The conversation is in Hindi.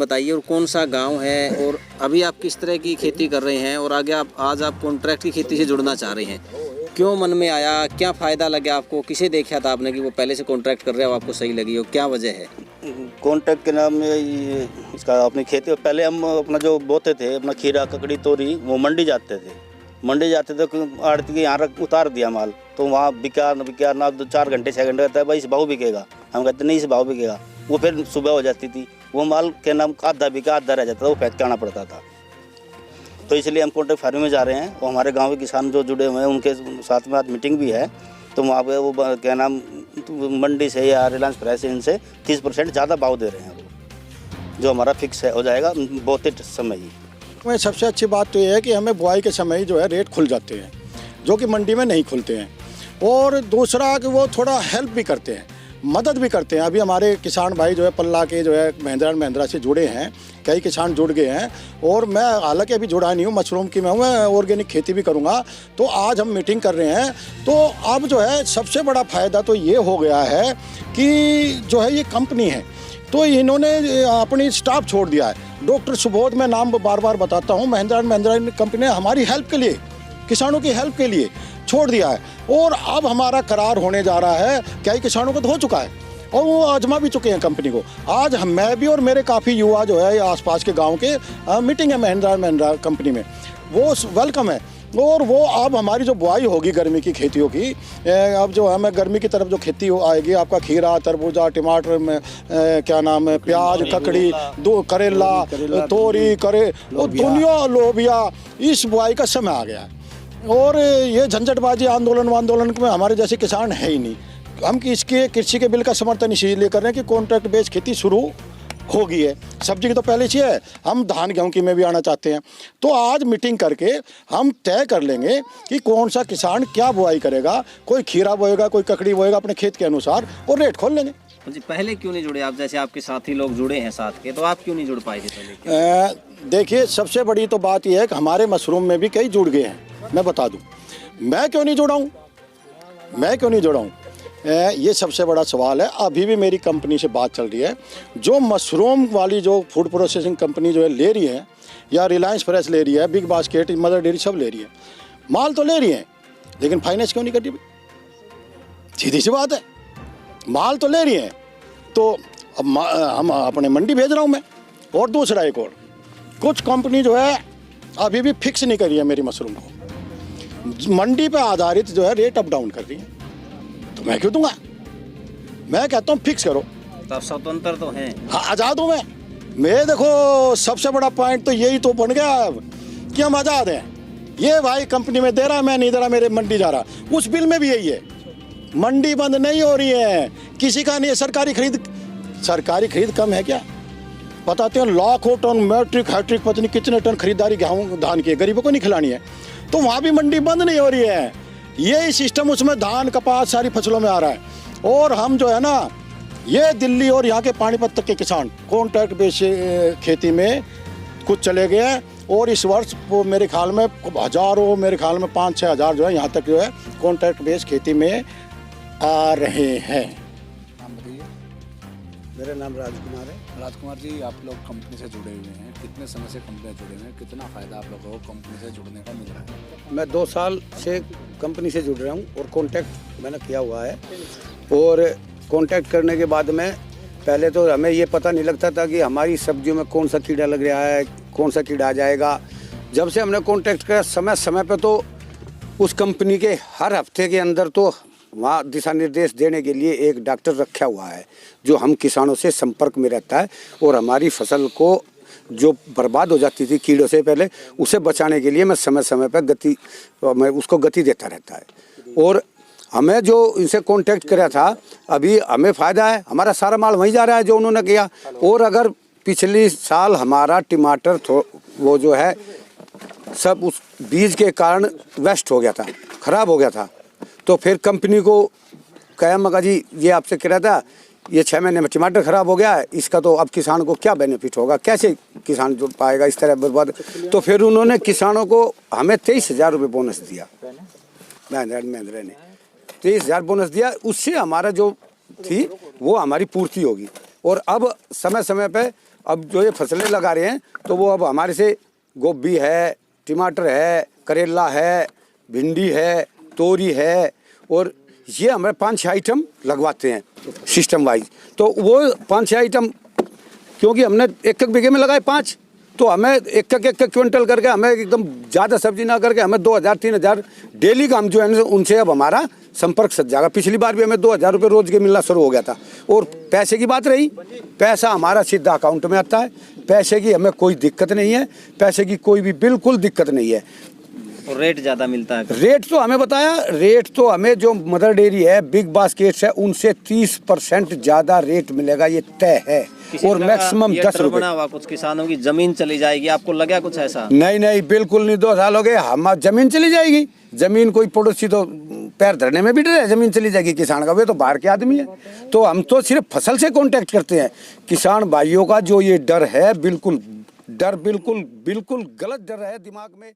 बताइए और कौन सा गांव है और अभी आप किस तरह की खेती कर रहे हैं और आगे आज आप कॉन्ट्रैक्ट की खेती से जुड़ना चाह रहे हैं? क्यों मन में आया, क्या फ़ायदा लगा आपको, किसे देखा था आपने कि वो पहले से कॉन्ट्रैक्ट कर रहे हो, आपको सही लगी हो, क्या वजह है? कॉन्ट्रैक्ट के नाम में ये इसका अपनी खेती पहले हम अपना जो बोते थे अपना खीरा ककड़ी तोरी वो मंडी जाते तो आड़ती के यहाँ उतार दिया माल तो वहाँ बिका ना 4 घंटे 6 घंटे कहता है भाई इस भाव बिकेगा, हम कहते नहीं इस भाव बिकेगा। वो फिर सुबह हो जाती थी, वो माल के नाम आधा बिका आधा रह जाता था, वो फेंक के आना पड़ता था। तो इसलिए हम कॉन्ट्रैक्ट फार्मिंग में जा रहे हैं और हमारे गाँव के किसान जो जुड़े हुए हैं उनके साथ में आज मीटिंग भी है। तो वहाँ पे वो क्या नाम मंडी से या रिलायंस फ्रेश इनसे 30% ज़्यादा भाव दे रहे हैं, वो जो हमारा फिक्स है हो जाएगा बोते समय ही। में सबसे अच्छी बात तो ये है कि हमें बुआई के समय जो है रेट खुल जाते हैं जो कि मंडी में नहीं खुलते हैं, और दूसरा कि वो थोड़ा हेल्प भी करते हैं, मदद भी करते हैं। अभी हमारे किसान भाई जो है पल्ला के जो है महिंद्रा से जुड़े हैं, कई किसान जुड़ गए हैं, और मैं हालांकि अभी जुड़ा नहीं हूँ, मशरूम की मैं ऑर्गेनिक खेती भी करूँगा। तो आज हम मीटिंग कर रहे हैं, तो अब जो है सबसे बड़ा फ़ायदा तो ये हो गया है कि जो है ये कंपनी है तो इन्होंने अपनी स्टाफ छोड़ दिया है। डॉक्टर सुबोध, मैं नाम बार बार बताता हूँ, महिंद्रा कंपनी ने हमारी हेल्प के लिए, किसानों की हेल्प के लिए छोड़ दिया है, और अब हमारा करार होने जा रहा है। कई किसानों को तो हो चुका है और वो आजमा भी चुके हैं कंपनी को। आज मैं भी और मेरे काफ़ी युवा जो है आसपास के गांव के मीटिंग है महिंद्रा कंपनी में, वो वेलकम है। और वो अब हमारी जो बुआई होगी गर्मी की खेतियों की, अब जो हमें गर्मी की तरफ जो खेती आएगी, आपका खीरा तरबूजा टमाटर में क्या नाम है प्याज ककड़ी दो करेला तोरी करे और दुनिया लोबिया, इस बुआई का समय आ गया है। और ये झंझटबाजी आंदोलन में हमारे जैसे किसान है ही नहीं। हम इसके कृषि के बिल का समर्थन इसीलिए कर रहे हैं कि कॉन्ट्रैक्ट बेस्ड खेती शुरू हो गई है। सब्जी की तो पहले से है, हम धान गेहूं की में भी आना चाहते हैं। तो आज मीटिंग करके हम तय कर लेंगे कि कौन सा किसान क्या बुआई करेगा, कोई खीरा बोएगा कोई ककड़ी बोएगा अपने खेत के अनुसार, और रेट खोल लेंगे। जी, पहले क्यों नहीं जुड़े आप? जैसे आपके साथी लोग जुड़े हैं साथ के, तो आप क्यों नहीं जुड़ पाए थे पहले? देखिए, सबसे बड़ी तो बात यह है कि हमारे मशरूम में भी कई जुड़ गए हैं। मैं बता दूं मैं क्यों नहीं जुड़ा हूँ, ये सबसे बड़ा सवाल है। अभी भी मेरी कंपनी से बात चल रही है, जो मशरूम वाली जो फूड प्रोसेसिंग कंपनी जो है ले रही है, या रिलायंस फ्रेश ले रही है, बिग बास्केट, मदर डेयरी सब ले रही है, माल तो ले रही है, लेकिन फाइनेंस क्यों नहीं कर रही? सीधी सी बात है, माल तो ले रही है, तो अब हम अपने मंडी भेज रहा हूँ मैं। और दूसरा एक और कुछ कंपनी जो है अभी भी फिक्स नहीं कर रही है मेरी मशरूम को, मंडी पे आधारित जो है रेट अप डाउन कर रही है, तो मैं क्यों दूंगा? मैं कहता हूँ फिक्स करो। तो आप स्वतंत्र तो हैं? हाँ, आज़ाद हूँ मैं देखो सबसे बड़ा पॉइंट तो यही तो बन गया कि हम आज़ाद हैं। ये भाई कंपनी में दे रहा, मैं नहीं दे रहा, मेरे मंडी जा रहा, उस बिल में भी यही है। मंडी बंद नहीं हो रही है, किसी का नहीं है। सरकारी खरीद कम है क्या? बताते हैं लाखों टन मैट्रिक हैट्रिक पता नहीं कितने टन खरीदारी गेहूँ धान की, गरीबों को नहीं खिलानी है, तो वहाँ भी मंडी बंद नहीं हो रही है। यही सिस्टम उसमें धान कपास सारी फसलों में आ रहा है। और हम जो है ना, ये दिल्ली और यहाँ के पानीपत तक के किसान कॉन्ट्रैक्ट बेस्ड खेती में कुछ चले गए हैं, और इस वर्ष वो मेरे ख्याल में हज़ारों, मेरे ख्याल में 5-6 हज़ार जो है यहाँ तक जो है कॉन्ट्रैक्ट बेस्ड खेती में आ रहे हैं। नाम बताइए। मेरा नाम राजकुमार है। राजकुमार जी, आप लोग कंपनी से जुड़े हुए हैं, कितने समय से कंपनी जुड़े हुए हैं, कितना फ़ायदा आप लोगों को कंपनी से जुड़ने का मिल रहा है? मैं 2 साल से कंपनी से जुड़ रहा हूँ और कॉन्टैक्ट मैंने किया हुआ है। और कॉन्टैक्ट करने के बाद में पहले तो हमें ये पता नहीं लगता था कि हमारी सब्जियों में कौन सा कीड़ा लग रहा है, कौन सा कीड़ा आ जाएगा। जब से हमने कॉन्टैक्ट किया समय पे तो उस कंपनी के हर हफ्ते के अंदर तो वहाँ दिशा निर्देश देने के लिए एक डॉक्टर रखा हुआ है जो हम किसानों से संपर्क में रहता है, और हमारी फसल को जो बर्बाद हो जाती थी कीड़ों से पहले, उसे बचाने के लिए मैं समय पे मैं उसको गति देता रहता है। और हमें जो इनसे कांटेक्ट किया था, अभी हमें फ़ायदा है, हमारा सारा माल वहीं जा रहा है जो उन्होंने किया। और अगर पिछली साल हमारा टमाटर वो जो है सब उस बीज के कारण वेस्ट हो गया था, ख़राब हो गया था, तो फिर कंपनी को कहा मगा जी ये आपसे कह रहा था, ये 6 महीने में टमाटर ख़राब हो गया है, इसका तो अब किसान को क्या बेनिफिट होगा, कैसे किसान जुड़ पाएगा इस तरह बर्बाद। तो फिर उन्होंने किसानों को हमें 23,000 रुपये बोनस दिया, महिंद्रा ने 23,000 बोनस दिया। उससे हमारा जो थी वो हमारी पूर्ति होगी। और अब समय पे अब जो ये फसलें लगा रहे हैं तो वो अब हमारे से गोभी है, टमाटर है, करेला है, भिंडी है, तोरी है, और ये हमें 5-6 आइटम लगवाते हैं सिस्टम वाइज। तो वो 5-6 आइटम क्योंकि हमने एक बीघे में लगाए 5, तो हमें एक क्विंटल करके हमें एकदम ज़्यादा सब्जी ना करके हमें 2,000-3,000 डेली का हम जो है उनसे अब हमारा संपर्क सज जाएगा। पिछली बार भी हमें 2,000 रुपये रोज के मिलना शुरू हो गया था। और पैसे की बात रही, पैसा हमारा सीधा अकाउंट में आता है, पैसे की हमें कोई दिक्कत नहीं है, पैसे की कोई भी बिल्कुल दिक्कत नहीं है। और रेट ज़्यादा मिलता है? रेट तो हमें बताया, रेट तो हमें जो मदर डेयरी है, बिग बास्केट्स है, उनसे 30% ज़्यादा रेट मिलेगा, ये तय है। और मैक्सिमम 10 रुपये। बना हुआ कुछ किसानों की जमीन चली जाएगी, आपको लगा कुछ ऐसा? नहीं, बिल्कुल नहीं। 2 साल हो गए, हम जमीन चली जाएगी। जमीन कोई पड़ोसी तो पैर धरने में भी डर है, जमीन चली जाएगी किसान का, वे तो बाहर के आदमी है। तो हम तो सिर्फ फसल से कांटेक्ट करते हैं। किसान भाइयों का जो ये डर है, बिल्कुल गलत डर है दिमाग में।